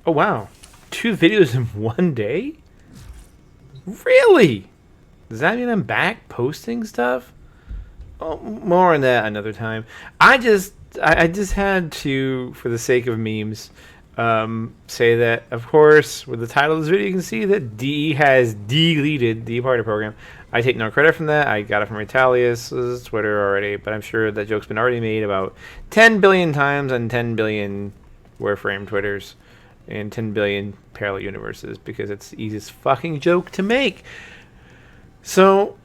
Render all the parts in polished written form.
Oh, wow. 2 videos in one day? Really? Does that mean I'm back posting stuff? Oh, more on that another time. I just had to, for the sake of memes, say that, of course, with the title of this video, you can see that DE has deleted the party program. I take no credit from that. I got it from Retalius's Twitter already, but I'm sure that joke's been already made about 10 billion times on 10 billion Warframe Twitters and 10 billion parallel universes because it's the easiest fucking joke to make. So,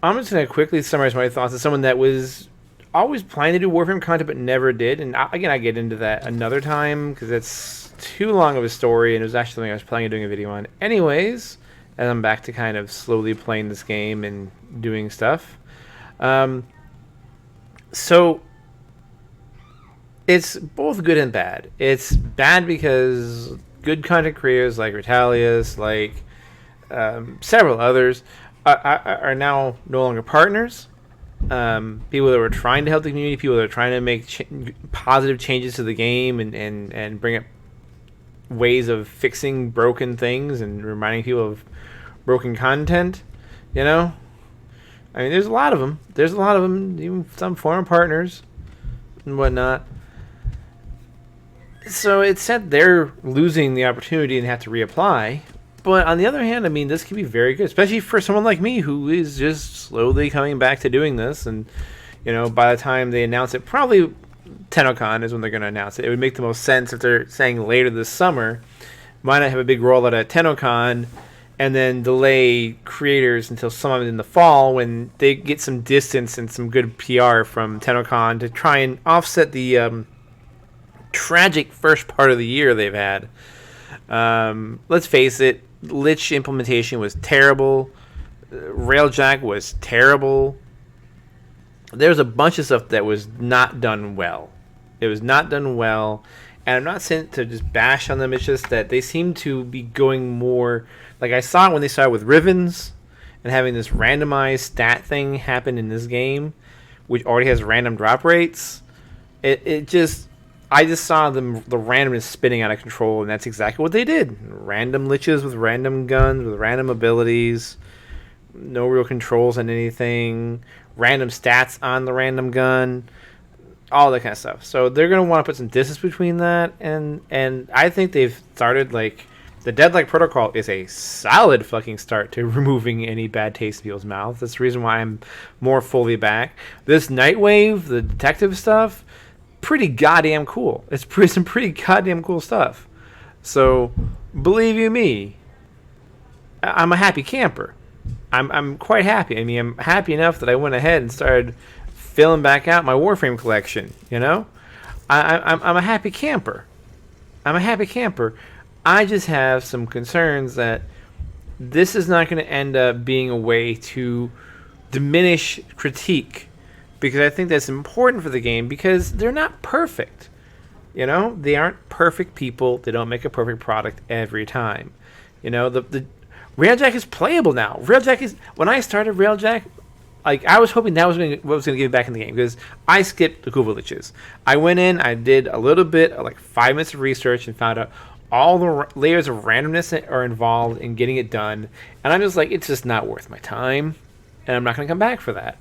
I'm just going to quickly summarize my thoughts as someone that was always planning to do Warframe content but never did. And again, I get into that another time because it's too long of a story and it was actually something I was planning on doing a video on anyways, as I'm back to kind of slowly playing this game and doing stuff. So it's both good and bad. It's bad because good content creators like Retalius, like several others, are now no longer partners. People that were trying to help the community, people that are trying to make positive changes to the game and bring up ways of fixing broken things and reminding people of broken content, you know? I mean, there's a lot of them. There's a lot of them, even some former partners and whatnot. So it's said they're losing the opportunity and have to reapply. But on the other hand, I mean, this can be very good, especially for someone like me who is just slowly coming back to doing this. And, you know, by the time they announce it, probably TennoCon is when they're going to announce it. It would make the most sense if they're saying later this summer. Why not have a big rollout at TennoCon and then delay creators until sometime in the fall when they get some distance and some good PR from TennoCon to try and offset the tragic first part of the year they've had. Let's face it, Lich implementation was terrible. Railjack was terrible. There's a bunch of stuff that was not done well. It was not done well. And I'm not saying to just bash on them. It's just that they seem to be going more... Like I saw it when they started with Rivens and having this randomized stat thing happen in this game, which already has random drop rates. I just saw the randomness spinning out of control, and that's exactly what they did. Random liches with random guns, with random abilities, no real controls on anything, random stats on the random gun, all that kind of stuff. So they're going to want to put some distance between that, and I think they've started, like, the Deadlight Protocol is a solid fucking start to removing any bad taste in people's mouths. That's the reason why I'm more fully back. This Nightwave, the detective stuff, pretty goddamn cool. It's some pretty goddamn cool stuff. So, believe you me, I'm a happy camper. I'm quite happy. I mean, I'm happy enough that I went ahead and started filling back out my Warframe collection, you know? I'm a happy camper. I'm a happy camper. I just have some concerns that this is not going to end up being a way to diminish critique, because I think that's important for the game, because they're not perfect. You know, they aren't perfect people. They don't make a perfect product every time. You know, the Railjack is playable now. Railjack is, when I started Railjack, like, I was hoping that was what was going to get me back in the game, because I skipped the Kuva Liches. I went in, I did a little bit, like 5 minutes of research, and found out all the layers of randomness that are involved in getting it done. And I'm just like, it's just not worth my time, and I'm not going to come back for that.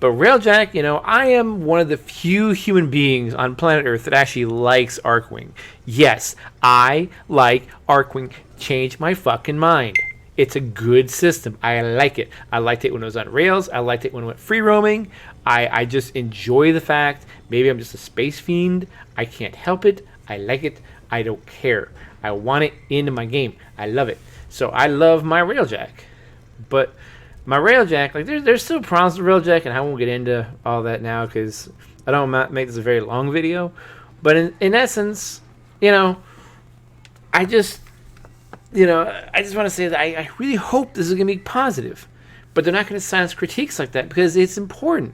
But Railjack, you know, I am one of the few human beings on planet Earth that actually likes Archwing. Yes, I like Archwing. Change my fucking mind. It's a good system. I like it. I liked it when it was on Rails. I liked it when it went free roaming. I just enjoy the fact, maybe I'm just a space fiend. I can't help it. I like it. I don't care. I want it into my game. I love it. So I love my Railjack. But my Railjack, like, there's still problems with Railjack, and I won't get into all that now because I don't make this a very long video. But in essence, you know, I just want to say that I really hope this is going to be positive. But they're not going to silence critiques like that because it's important.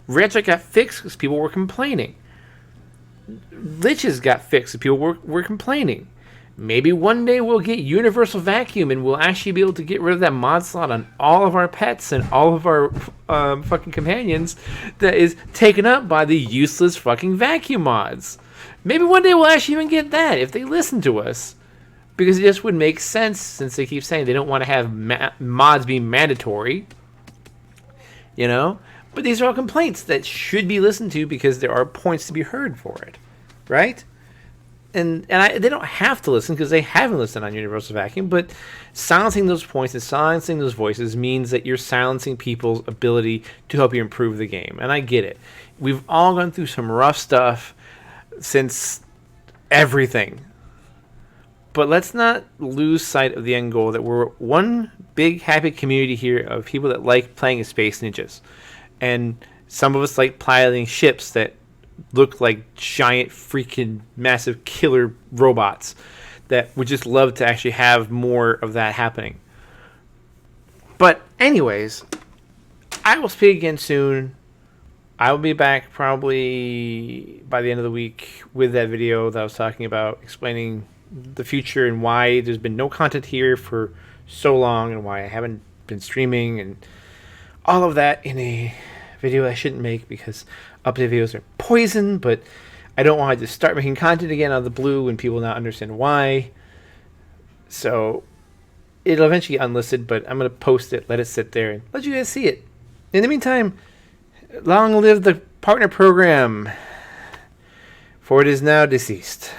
Railjack got fixed because people were complaining. Liches got fixed because people were complaining. Maybe one day we'll get universal vacuum and we'll actually be able to get rid of that mod slot on all of our pets and all of our fucking companions that is taken up by the useless fucking vacuum mods. Maybe one day we'll actually even get that if they listen to us. because it just would make sense since they keep saying they don't want to have mods be mandatory, you know. But these are all complaints that should be listened to because there are points to be heard for it, right? They don't have to listen because they haven't listened on Universal Vacuum, but silencing those points and silencing those voices means that you're silencing people's ability to help you improve the game. And I get it. We've all gone through some rough stuff since everything. But let's not lose sight of the end goal that we're one big happy community here of people that like playing as Space Ninjas. And some of us like piloting ships that look like giant freaking massive killer robots that would just love to actually have more of that happening. But anyways, I will speak again soon. I will be back probably by the end of the week with that video that I was talking about, explaining the future and why there's been no content here for so long and why I haven't been streaming and all of that in a video I shouldn't make because update videos are poison, but I don't want to start making content again out of the blue and people not understand why. So it'll eventually get unlisted, but I'm going to post it, let it sit there, and let you guys see it. In the meantime, long live the partner program, for it is now deceased.